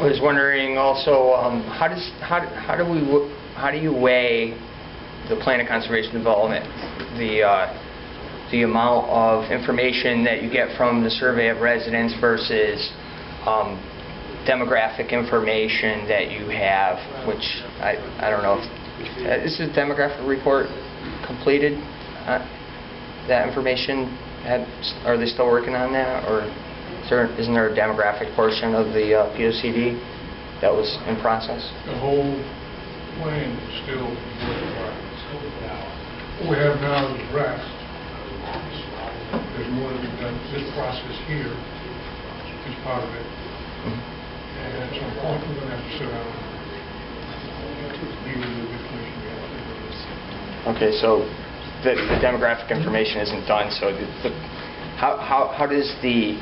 was wondering also, how do you weigh the plan of conservation development, the amount of information that you get from the survey of residents versus demographic information that you have, which I don't know if is the demographic report completed? That information, are they still working on that, or isn't there a demographic portion of the POCD that was in process? The whole plan is still in progress. What we have now is draft. There's more to be done. This process here is part of it. And at some point we're going to have to sit down and meet with the commission. Okay, so the demographic information isn't done. So how does the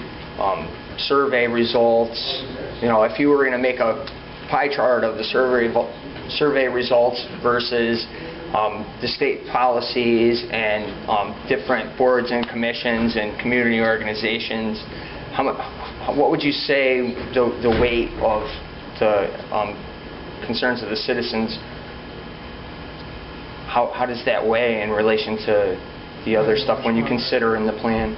survey results, if you were going to make a pie chart of the survey results versus the state policies and different boards and commissions and community organizations, what would you say the weight of the concerns of the citizens, how does that weigh in relation to the other stuff when you consider in the plan?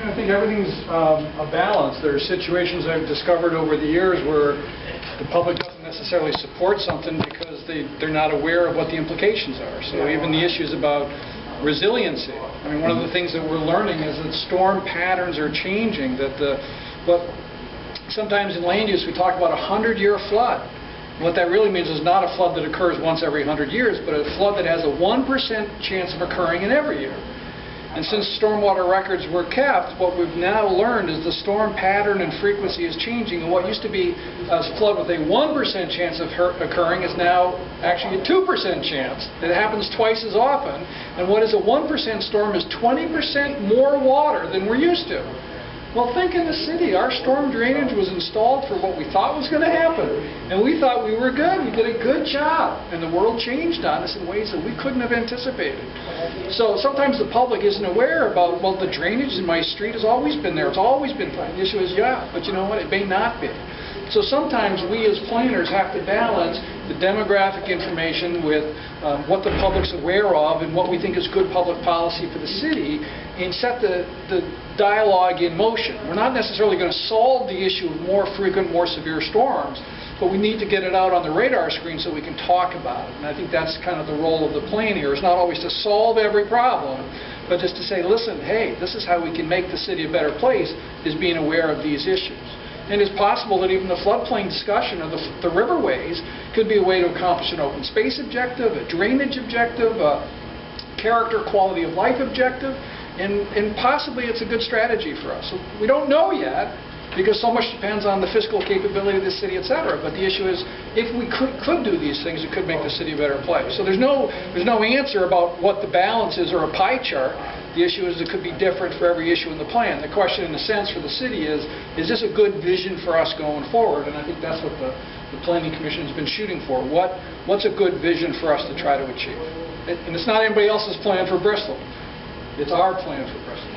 I think everything's a balance. There are situations I've discovered over the years where the public doesn't necessarily support something because they're not aware of what the implications are. So even the issues about resiliency. I mean, one of the things that we're learning is that storm patterns are changing. But sometimes in land use we talk about a 100-year flood. What that really means is not a flood that occurs once every 100 years, but a flood that has a 1% chance of occurring in every year. And since stormwater records were kept, what we've now learned is the storm pattern and frequency is changing, and what used to be a flood with a 1% chance of occurring is now actually a 2% chance. It happens twice as often, and what is a 1% storm is 20% more water than we're used to. Well, think in the city. Our storm drainage was installed for what we thought was going to happen. And we thought we were good. We did a good job. And the world changed on us in ways that we couldn't have anticipated. So sometimes the public isn't aware about, well, the drainage in my street has always been there. It's always been fine. The issue is, yeah, but you know what? It may not be. So sometimes we as planners have to balance the demographic information with what the public's aware of and what we think is good public policy for the city, and set the dialogue in motion. We're not necessarily going to solve the issue of more frequent, more severe storms, but we need to get it out on the radar screen so we can talk about it. And I think that's kind of the role of the plan here, is not always to solve every problem, but just to say, listen, hey, this is how we can make the city a better place, is being aware of these issues. And it's possible that even the floodplain discussion of the riverways could be a way to accomplish an open space objective, a drainage objective, a character quality of life objective, and possibly it's a good strategy for us. So we don't know yet, because so much depends on the fiscal capability of the city, etc. But the issue is, if we could do these things, it could make the city a better place. So there's no answer about what the balance is or a pie chart. The issue is it could be different for every issue in the plan. The question, in a sense, for the city is this a good vision for us going forward? And I think that's what the Planning Commission has been shooting for. What's a good vision for us to try to achieve? And it's not anybody else's plan for Bristol. It's our plan for Bristol.